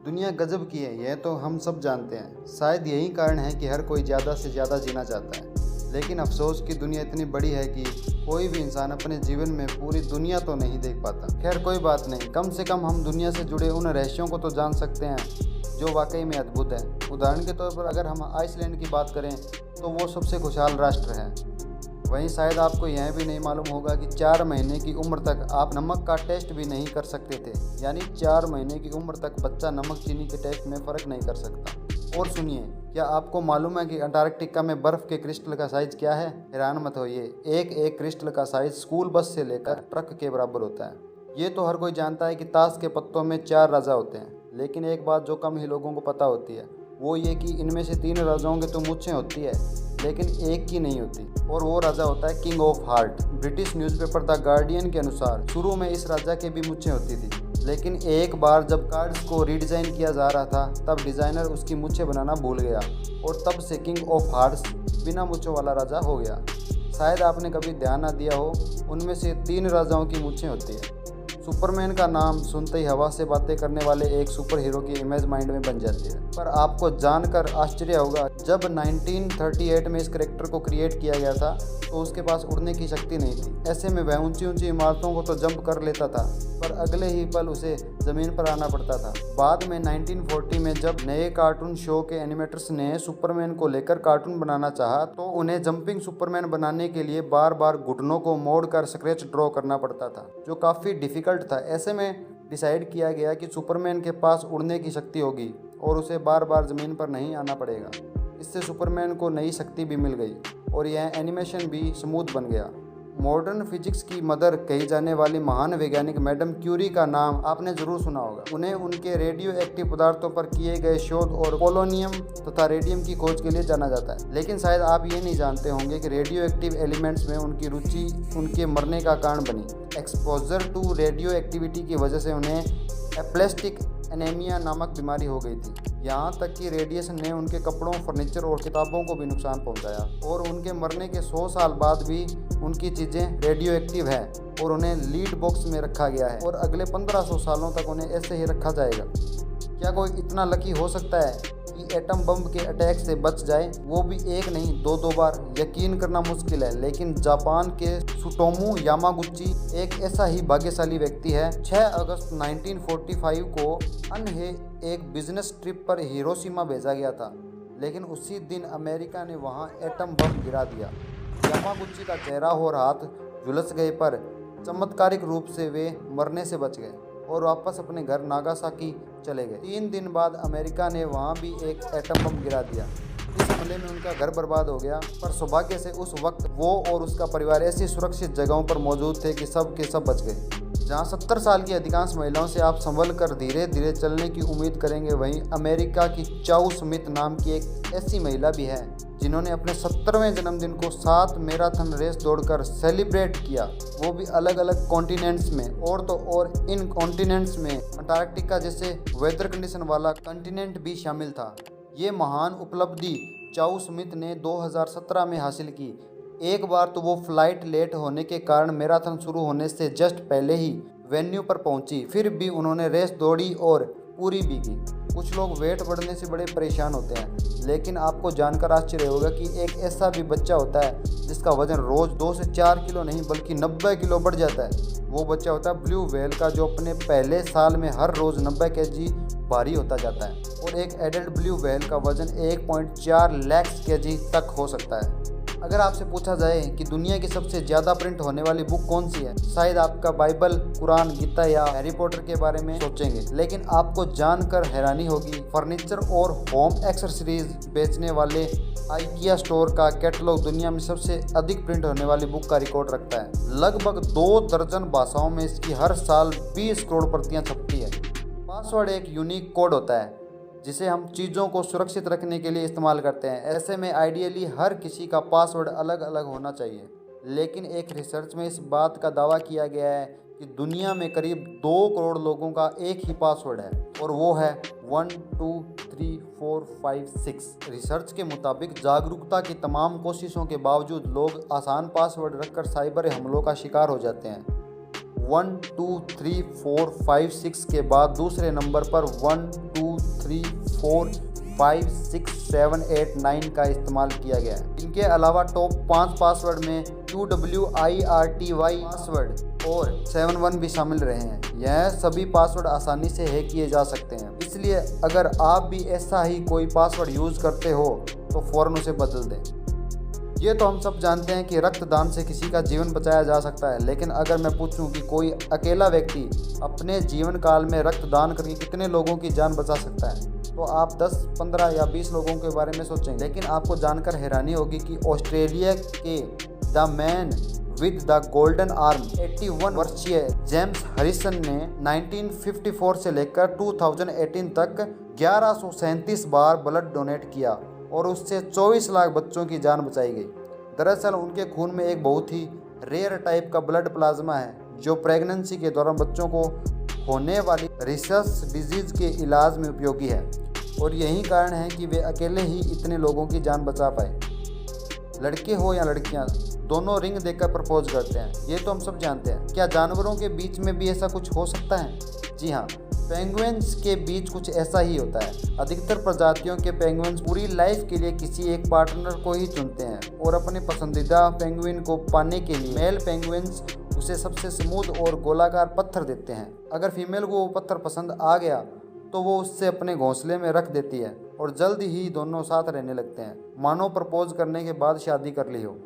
दुनिया गजब की है, यह तो हम सब जानते हैं। शायद यही कारण है कि हर कोई ज़्यादा से ज़्यादा जीना चाहता है। लेकिन अफसोस कि दुनिया इतनी बड़ी है कि कोई भी इंसान अपने जीवन में पूरी दुनिया तो नहीं देख पाता। खैर कोई बात नहीं, कम से कम हम दुनिया से जुड़े उन रहस्यों को तो जान सकते हैं जो वाकई में अद्भुत है। उदाहरण के तौर पर अगर हम आइसलैंड की बात करें तो वो सबसे खुशहाल राष्ट्र है। वहीं शायद आपको यह भी नहीं मालूम होगा कि 4 महीने की उम्र तक आप नमक का टेस्ट भी नहीं कर सकते थे। यानी 4 महीने की उम्र तक बच्चा नमक चीनी के टेस्ट में फ़र्क नहीं कर सकता। और सुनिए, क्या आपको मालूम है कि अंटार्कटिका में बर्फ़ के क्रिस्टल का साइज़ क्या है? हैरान मत होइए, एक एक क्रिस्टल का साइज़ स्कूल बस से लेकर ट्रक के बराबर होता है। ये तो हर कोई जानता है कि ताश के पत्तों में 4 राजा होते हैं, लेकिन एक बात जो कम ही लोगों को पता होती है वो ये कि इनमें से 3 राजाओं की तो मूछें होती है, लेकिन एक की नहीं होती, और वो राजा होता है king of heart. British newspaper the guardian के अनुसार शुरू में इस राजा के भी मूछें होती थी, लेकिन एक बार जब कार्ड्स को रीडिज़ाइन किया जा रहा था तब डिज़ाइनर उसकी मूछें बनाना भूल गया और तब से किंग ऑफ हार्ट्स बिना मूछों वाला राजा हो गया। शायद आपने कभी ध्यान ना दिया हो, उनमें से 3 राजाओं की मूछें होती है। सुपरमैन का नाम सुनते ही हवा से बातें करने वाले एक सुपर हीरो की इमेज माइंड में बन जाती है। पर आपको जानकर आश्चर्य होगा, जब 1938 में इस करेक्टर को क्रिएट किया गया था तो उसके पास उड़ने की शक्ति नहीं थी। ऐसे में वह ऊंची ऊंची इमारतों को तो जंप कर लेता था, पर अगले ही पल उसे ज़मीन पर आना पड़ता था। बाद में 1940 में जब नए कार्टून शो के एनिमेटर्स ने सुपरमैन को लेकर कार्टून बनाना चाहा तो उन्हें जंपिंग सुपरमैन बनाने के लिए बार बार घुटनों को मोड़कर स्केच ड्रॉ करना पड़ता था, जो काफ़ी डिफ़िकल्ट था। ऐसे में डिसाइड किया गया कि सुपरमैन के पास उड़ने की शक्ति होगी और उसे बार बार ज़मीन पर नहीं आना पड़ेगा। इससे सुपरमैन को नई शक्ति भी मिल गई और यह एनिमेशन भी स्मूथ बन गया। मॉडर्न फिजिक्स की मदर कही जाने वाली महान वैज्ञानिक मैडम क्यूरी का नाम आपने जरूर सुना होगा। उन्हें उनके रेडियो एक्टिव पदार्थों पर किए गए शोध और पोलोनियम तथा रेडियम की खोज के लिए जाना जाता है। लेकिन शायद आप ये नहीं जानते होंगे कि रेडियो एक्टिव एलिमेंट्स में उनकी रुचि उनके मरने का कारण बनी। एक्सपोजर टू रेडियो एक्टिविटी की वजह से उन्हें एप्लेस्टिक एनीमिया नामक बीमारी हो गई थी। यहाँ तक कि रेडिएशन ने उनके कपड़ों, फर्नीचर और किताबों को भी नुकसान पहुँचाया और उनके मरने के 100 साल बाद भी उनकी चीज़ें रेडियो एक्टिव है और उन्हें लीड बॉक्स में रखा गया है और अगले 1500 सालों तक उन्हें ऐसे ही रखा जाएगा। क्या कोई इतना लकी हो सकता है कि एटम बम के अटैक से बच जाए, वो भी एक नहीं 2-2 बार? यकीन करना मुश्किल है, लेकिन जापान के सुटोमू यामागुची एक ऐसा ही भाग्यशाली व्यक्ति है। 6 अगस्त 1945 को अनहे एक बिजनेस ट्रिप पर हिरोशिमा भेजा गया था, लेकिन उसी दिन अमेरिका ने वहां एटम बम गिरा दिया। यामागुची का चेहरा और हाथ झुलस गए, पर चमत्कारिक रूप से वे मरने से बच गए और वापस अपने घर नागासाकी चले गए। 3 दिन बाद अमेरिका ने वहां भी एक एटम बम गिरा दिया। इस हमले में उनका घर बर्बाद हो गया, पर सौभाग्य से उस वक्त वो और उसका परिवार ऐसी सुरक्षित जगहों पर मौजूद थे कि सब के सब बच गए। जहां 70 साल की अधिकांश महिलाओं से आप संभल कर धीरे धीरे चलने की उम्मीद करेंगे, वहीं अमेरिका की चाउ स्मिथ नाम की एक ऐसी महिला भी है जिन्होंने अपने 70वें जन्मदिन को 7 मैराथन रेस दौड़कर सेलिब्रेट किया, वो भी अलग अलग कॉन्टिनेंट्स में। और तो और इन कॉन्टिनेंट्स में अंटार्कटिका जैसे वेदर कंडीशन वाला कॉन्टिनेंट भी शामिल था। ये महान उपलब्धि चाउ स्मिथ ने 2017 में हासिल की। एक बार तो वो फ्लाइट लेट होने के कारण मैराथन शुरू होने से जस्ट पहले ही वेन्यू पर पहुंची, फिर भी उन्होंने रेस दौड़ी और पूरी भी की। कुछ लोग वेट बढ़ने से बड़े परेशान होते हैं, लेकिन आपको जानकर आश्चर्य होगा कि एक ऐसा भी बच्चा होता है जिसका वजन रोज़ 2 से 4 किलो नहीं बल्कि 90 किलो बढ़ जाता है। वो बच्चा होता है ब्लू व्हेल का, जो अपने पहले साल में हर रोज़ 90 केजी भारी होता जाता है और एक एडल्ट ब्लू व्हेल का वजन 1.4 लाख केजी तक हो सकता है। अगर आपसे पूछा जाए कि दुनिया की सबसे ज़्यादा प्रिंट होने वाली बुक कौन सी है, शायद आपका बाइबल, कुरान, गीता या हैरी पॉटर के बारे में सोचेंगे। लेकिन आपको जानकर हैरानी होगी, फर्नीचर और होम एक्सेसरीज बेचने वाले आइकिया स्टोर का कैटलॉग दुनिया में सबसे अधिक प्रिंट होने वाली बुक का रिकॉर्ड रखता है। लगभग 2 दर्जन भाषाओं में इसकी हर साल 20 करोड़ प्रतियाँ छपती है। पासवर्ड एक यूनिक कोड होता है जिसे हम चीज़ों को सुरक्षित रखने के लिए इस्तेमाल करते हैं। ऐसे में आइडियली हर किसी का पासवर्ड अलग अलग होना चाहिए, लेकिन एक रिसर्च में इस बात का दावा किया गया है कि दुनिया में करीब 2 करोड़ लोगों का एक ही पासवर्ड है और वो है 1 2 3 4 5 6। रिसर्च के मुताबिक जागरूकता की तमाम कोशिशों के बावजूद लोग आसान पासवर्ड रखकर साइबर हमलों का शिकार हो जाते हैं। 1 2 3 4 5 6 के बाद दूसरे नंबर पर 1 2 3, 4, 5, 6, 7, 8, 9 का इस्तेमाल किया गया है। इनके अलावा टॉप 5 पासवर्ड में QWIRTY पासवर्ड और 71 भी शामिल रहे हैं। यह सभी पासवर्ड आसानी से हैक किए जा सकते हैं, इसलिए अगर आप भी ऐसा ही कोई पासवर्ड यूज़ करते हो तो फ़ौरन उसे बदल दें। ये तो हम सब जानते हैं कि रक्तदान से किसी का जीवन बचाया जा सकता है, लेकिन अगर मैं पूछूं कि कोई अकेला व्यक्ति अपने जीवन काल में रक्तदान करके कितने लोगों की जान बचा सकता है, तो आप 10, 15 या 20 लोगों के बारे में सोचेंगे। लेकिन आपको जानकर हैरानी होगी कि ऑस्ट्रेलिया के the man with the golden arm 81 वर्षीय जेम्स हैरिसन ने 1954 से लेकर 2018 तक 1137 बार ब्लड डोनेट किया और उससे 24 लाख बच्चों की जान बचाई गई। दरअसल उनके खून में एक बहुत ही रेयर टाइप का ब्लड प्लाज्मा है जो प्रेगनेंसी के दौरान बच्चों को होने वाली रिसस डिजीज़ के इलाज में उपयोगी है, और यही कारण है कि वे अकेले ही इतने लोगों की जान बचा पाए। लड़के हो या लड़कियां, दोनों रिंग देकर प्रपोज करते हैं, ये तो हम सब जानते हैं। क्या जानवरों के बीच में भी ऐसा कुछ हो सकता है? जी हाँ, पेंगुइन्स के बीच कुछ ऐसा ही होता है। अधिकतर प्रजातियों के पेंगुइन्स पूरी लाइफ के लिए किसी एक पार्टनर को ही चुनते हैं और अपने पसंदीदा पेंगुइन को पाने के लिए मेल पेंगुइन्स उसे सबसे स्मूथ और गोलाकार पत्थर देते हैं। अगर फीमेल को वो पत्थर पसंद आ गया तो वो उससे अपने घोंसले में रख देती है और जल्द ही दोनों साथ रहने लगते हैं, मानो प्रपोज करने के बाद शादी कर ली हो।